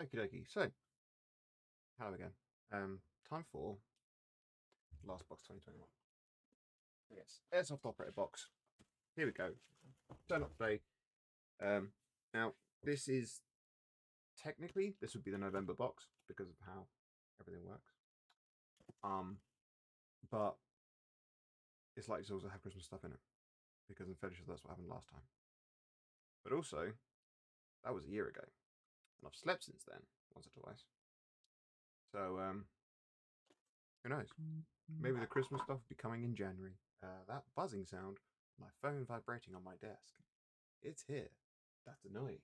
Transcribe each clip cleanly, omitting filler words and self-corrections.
Okie dokie. So, hello again. Time for Last Box 2021. Yes, Airsoft operator box. Here we go. Turn up today. Um, now this is technically this would be the November box because of how everything works. But it's like to also have Christmas stuff in it because I'm fairly sure that's what happened last time. But also, that was a year ago, and I've slept since then once or twice. So who knows? Maybe the Christmas stuff will be coming in January. That buzzing sound, my phone vibrating on my desk. It's here. That's annoying.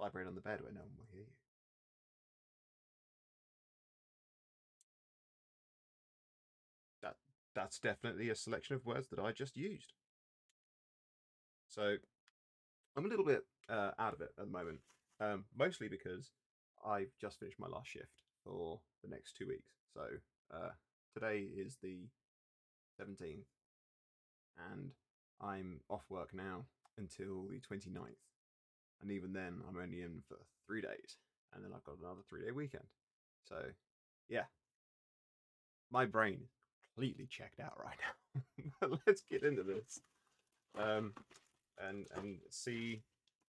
Vibrate on the bed where no one will hear you. That's definitely a selection of words that I just used. So I'm a little bit out of it at the moment, mostly because I've just finished my last shift for the next 2 weeks. So today is the 17th, and I'm off work now until the 29th. And even then, I'm only in for 3 days, and then I've got another 3-day weekend. So, yeah, my brain is completely checked out right now. But let's get into this, and see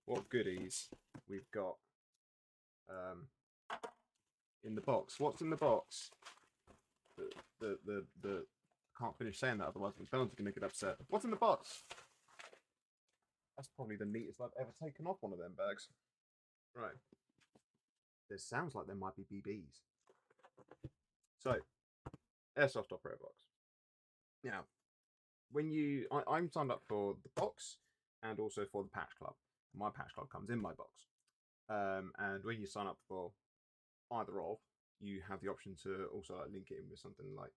what goodies we've got in the box. What's in the box? The I can't finish saying that, otherwise my phone's gonna get upset. What's in the box? That's probably the neatest I've ever taken off one of them bags. Right. This sounds like there might be BBs. So, Airsoft operator box. Now, I'm signed up for the box and also for the patch club. My patch club comes in my box. And when you sign up for either of, you have the option to also link it in with something like,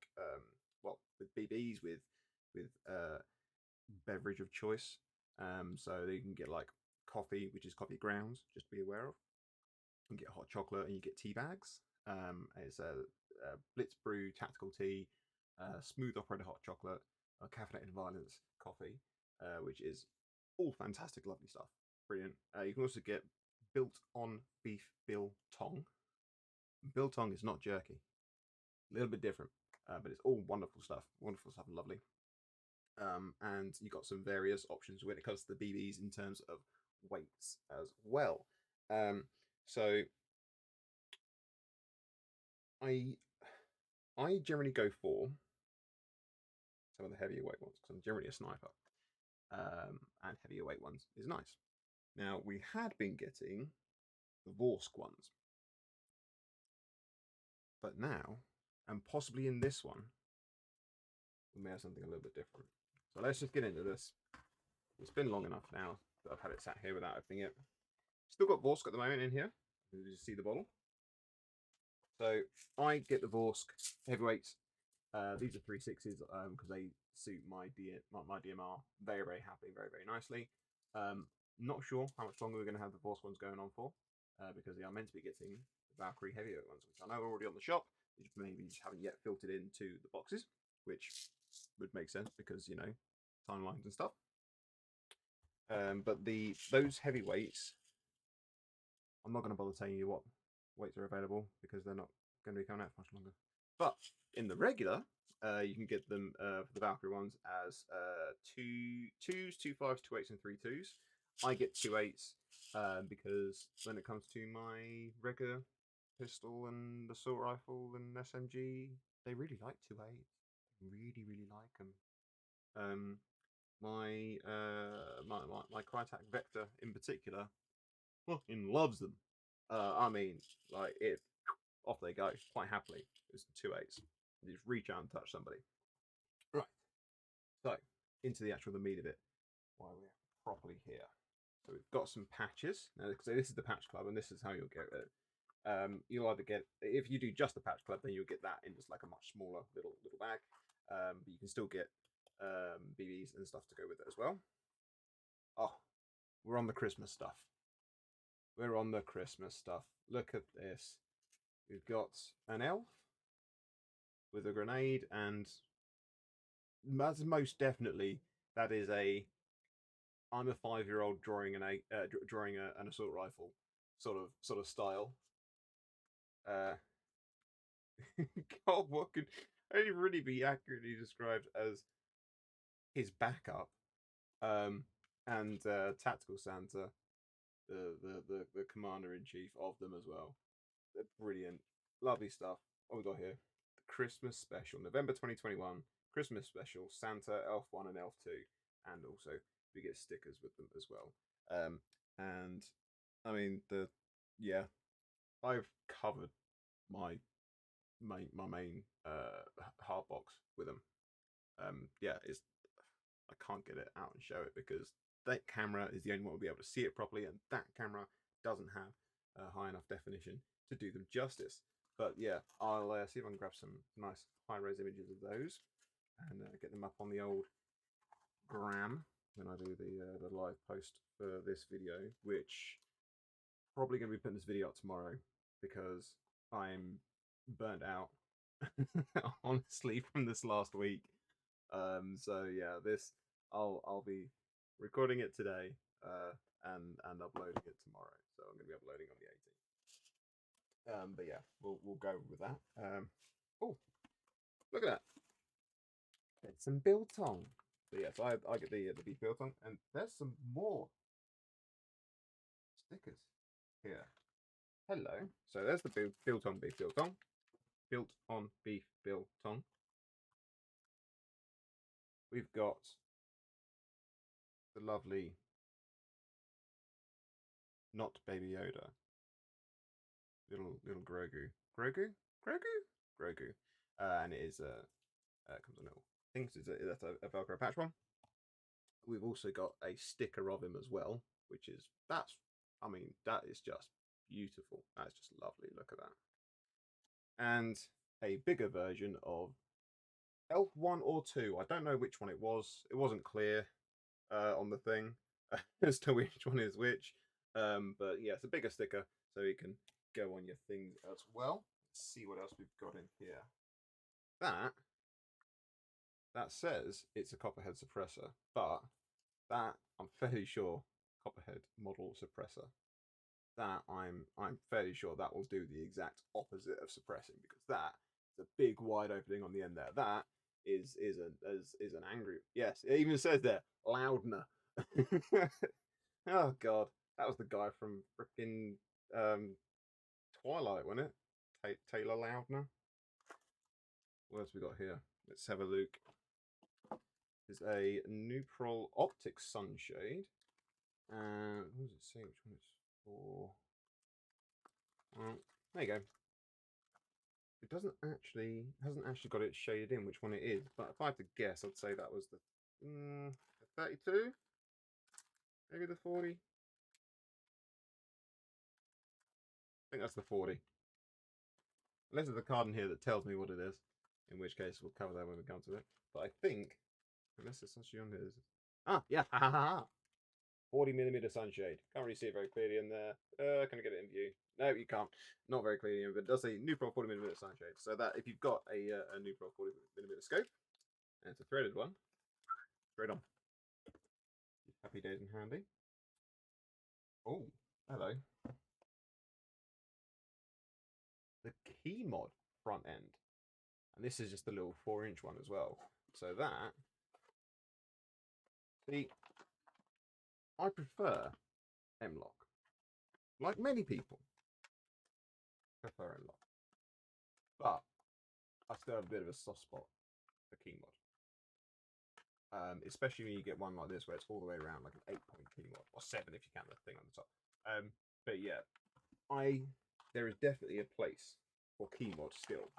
with BBs, with beverage of choice. So you can get like coffee, which is coffee grounds, just to be aware of. You can get hot chocolate and you get tea bags. It's a Blitz Brew tactical tea, smooth operator hot chocolate, caffeinated violence coffee, which is all fantastic, lovely stuff. Brilliant. You can also get built-on beef biltong. Biltong is not jerky. A little bit different, but it's all wonderful stuff. Wonderful stuff and lovely. And you got some various options when it comes to the BBs in terms of weights as well. So I generally go for some of the heavier weight ones because I'm generally a sniper, and heavier weight ones is nice. Now we had been getting the Vorsk ones, but now, and possibly in this one, we may have something a little bit different. So let's just get into this. It's been long enough now that I've had it sat here without opening it. Still got Vorsk at the moment in here. You just see the bottle. So I get the Vorsk heavyweights. These are 360s because they suit my DMR very, very happily, very, very nicely. Not sure how much longer we're going to have the Vorsk ones going on for because they are meant to be getting the Valkyrie heavyweight ones, which I know are already on the shop. Maybe just haven't yet filtered into the boxes, which would make sense because, you know, timelines and stuff. But those heavyweights, I'm not going to bother telling you what weights are available because they're not going to be coming out for much longer. But in the regular, you can get them for the Valkyrie ones as 2s, 2 5s, 2 8s, and 3 2s. I get 2 8s because when it comes to my regular pistol and assault rifle and SMG, they really like 2 8s. Really, really like them. My Crytek Vector in particular fucking loves them. I mean, like it, off they go quite happily. It's 2 8s. You just reach out and touch somebody. Right. So into the meat of it. Why we're properly here. So we've got some patches. Now, so this is the patch club, and this is how you'll get it. You'll either get, if you do just the patch club, then you'll get that in just like a much smaller little bag. But you can still get BBs and stuff to go with it as well. Oh, we're on the Christmas stuff. We're on the Christmas stuff. Look at this. We've got an elf with a grenade, and that's most definitely that is a. I'm a 5-year-old drawing an assault rifle. sort of style. God, what could only really be accurately described as his backup, and Tactical Santa, the commander in chief of them as well. They're brilliant, lovely stuff. What we got here? The Christmas special, November 2021 Christmas special. Santa, Elf 1 and Elf 2, and also we get stickers with them as well. And I mean yeah, I've covered my main hard box with them. Yeah, it's I can't get it out and show it because that camera is the only one will be able to see it properly, and that camera doesn't have high enough definition to do them justice. But yeah, I'll see if I can grab some nice high-res images of those and get them up on the old gram when I do the live post for this video, which probably going to be putting this video up tomorrow because I'm burnt out honestly from this last week. So yeah, this I'll be recording it today and uploading it tomorrow. So I'm going to be uploading on the 18th. But yeah, we'll go with that. Oh, look at that! It's some biltong. So yeah, so I get the beef biltong, and there's some more stickers here. Hello. So there's the biltong beef biltong, built on beef biltong. We've got the lovely not Baby Yoda, little Grogu, and it is comes on a little thing. So that's a Velcro patch one. We've also got a sticker of him as well, which is that is just beautiful. That's just lovely. Look at that. And a bigger version of Elf 1 or 2. I don't know which one it was. It wasn't clear on the thing as to which one is which. But yeah, it's a bigger sticker, so you can go on your things as well. Let's see what else we've got in here. That says it's a Copperhead suppressor, but that I'm fairly sure Copperhead model suppressor. That I'm fairly sure that will do the exact opposite of suppressing, because that is a big wide opening on the end there. That is an angry, yes, it even says there, Loudner. Oh god, that was the guy from freaking Twilight, wasn't it? Taylor Loudner. What else we got here? Let's have a look. There's a neutral Optic sunshade. What does it say? Which one it's for? Well, there you go. It hasn't actually got it shaded in which one it is, but if I had to guess, I'd say that was the 32, maybe the 40. I think that's the 40. Unless there's a card in here that tells me what it is, in which case we'll cover that when we come to it. But I think, unless it's actually on here, yeah, 40mm sunshade. Can't really see it very clearly in there. Can I get it in view? No, you can't. Not very clearly, but it does say neutral 40mm sunshade. So that if you've got a neutral 40mm scope, and it's a threaded one, straight on. Happy days and handy. Oh, hello. The key mod front end. And this is just a little 4-inch one as well. So that, see, I prefer M-Lock. Like many people, prefer M-Lock. But I still have a bit of a soft spot for key mod. Especially when you get one like this where it's all the way around, like an 8-point key mod, or 7 if you count the thing on the top. But yeah, there is definitely a place for key mod still.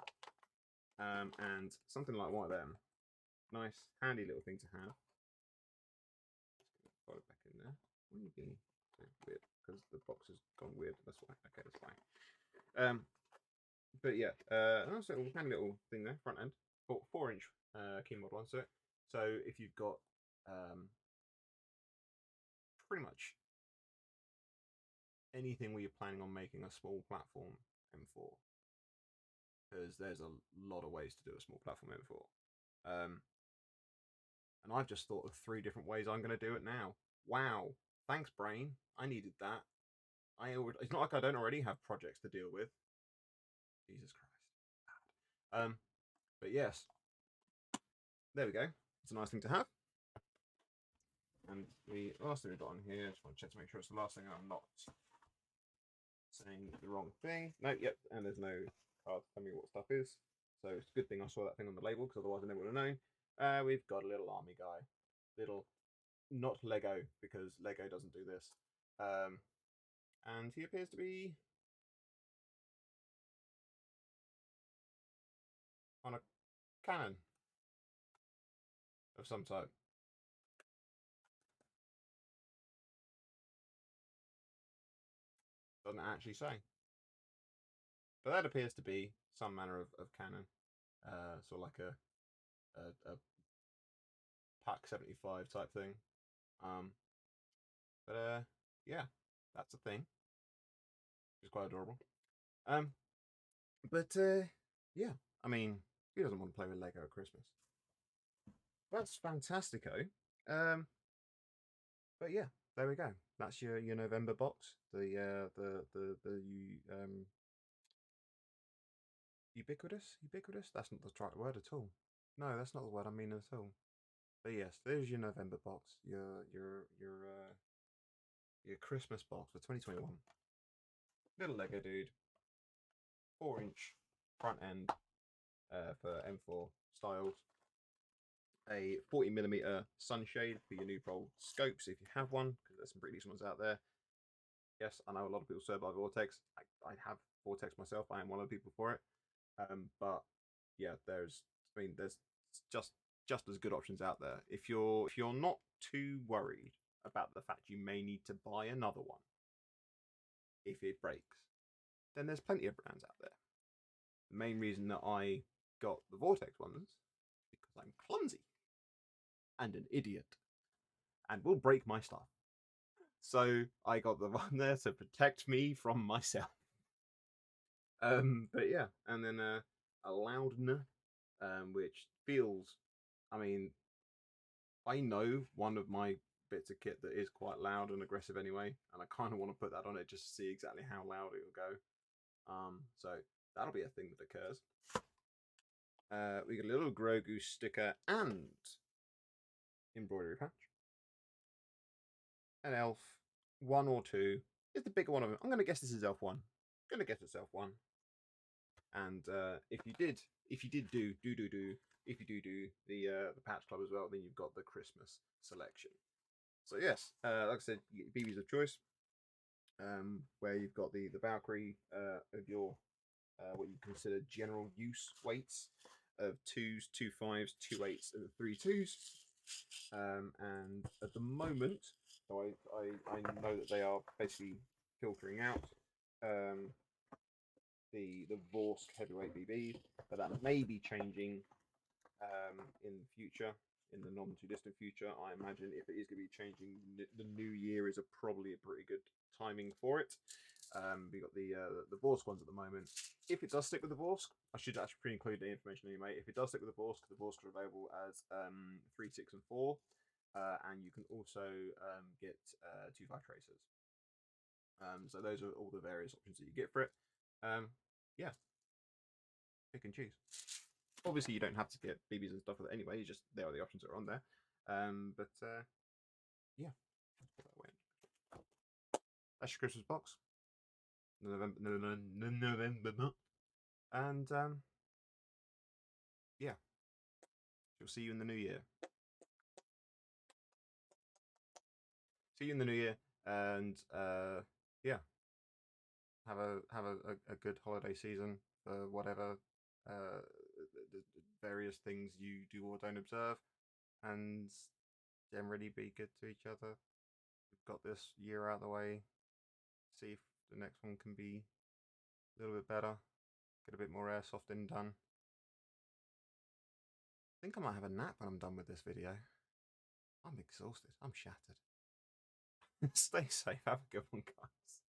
And something like one of them, nice handy little thing to have. Just gonna put it back in there. Why are you being so weird? Because the box has gone weird. That's why. Okay, that's fine. But yeah, nice little handy little thing there, front end, 4-inch key mod one. So if you've got pretty much anything where you're planning on making a small platform M4, because there's a lot of ways to do a small platform M4. And I've just thought of 3 different ways I'm going to do it now. Wow. Thanks, brain. I needed that. it's not like I don't already have projects to deal with. Jesus Christ. But yes, there we go. It's a nice thing to have. And the last thing we've got on here, just want to check to make sure it's the last thing. I'm not saying the wrong thing. No, yep, and there's no card telling me what stuff is. So it's a good thing I saw that thing on the label, because otherwise I never would have known. We've got a little army guy. Little, not Lego, because Lego doesn't do this. And he appears to be on a cannon of some type. Doesn't actually say. But that appears to be some manner of cannon. Sort of like a Pack 75 type thing. Yeah, that's a thing. It's quite adorable. Yeah, I mean, who doesn't want to play with Lego at Christmas? That's fantastico. But yeah, there we go. That's your November box. The ubiquitous. That's not the right word at all. No, that's not the word I mean at all. But yes, there's your November box. Your Christmas box for 2021. Little Lego dude. 4-inch front end for M4 styles. A 40mm sunshade for your neutral scopes if you have one, because there's some pretty decent ones out there. Yes, I know a lot of people swear by Vortex. I have Vortex myself. I am one of the people for it. But yeah, there's just as good options out there. If you're not too worried about the fact you may need to buy another one if it breaks, then there's plenty of brands out there. The main reason that I got the Vortex ones is because I'm clumsy and an idiot and will break my stuff. So I got the one there to protect me from myself. But yeah, and then a Loudner, which feels, I mean, I know one of my bits of kit that is quite loud and aggressive anyway, and I kind of want to put that on it just to see exactly how loud it will go. So that'll be a thing that occurs. We got a little Grogu sticker and embroidery patch. An elf, 1 or 2. It's the bigger one of them. I'm going to guess this is elf 1. I'm going to guess it's elf 1. And if you do the patch club as well, then you've got the Christmas selection. So yes, like I said, BBs of choice, where you've got the Valkyrie of your what you consider general use weights of 2s, 2 5s, 2 8s, and 3 2s. And at the moment, so I know that they are basically filtering out the Vorsk heavyweight BBs, but that may be changing in the future, in the not too distant future. I imagine if it is going to be changing, the new year is probably a pretty good timing for it. We got the Vorsk ones at the moment. If it does stick with the Vorsk, I should actually pre-include the information anyway. If it does stick with the Vorsk are available as 3, 6, and 4, and you can also get 2 5 tracers. So those are all the various options that you get for it. Yeah, pick and choose. Obviously, you don't have to get BBs and stuff with it anyway. You just, there are the options that are on there. Yeah, that's your Christmas box. November. And yeah, we'll see you in the new year. See you in the new year, and yeah, have a good holiday season for whatever the various things you do or don't observe, and generally be good to each other. We've got this year out of the way. See if the next one can be a little bit better. Get a bit more airsofting done. I think I might have a nap when I'm done with this video. I'm exhausted. I'm shattered. Stay safe. Have a good one, guys.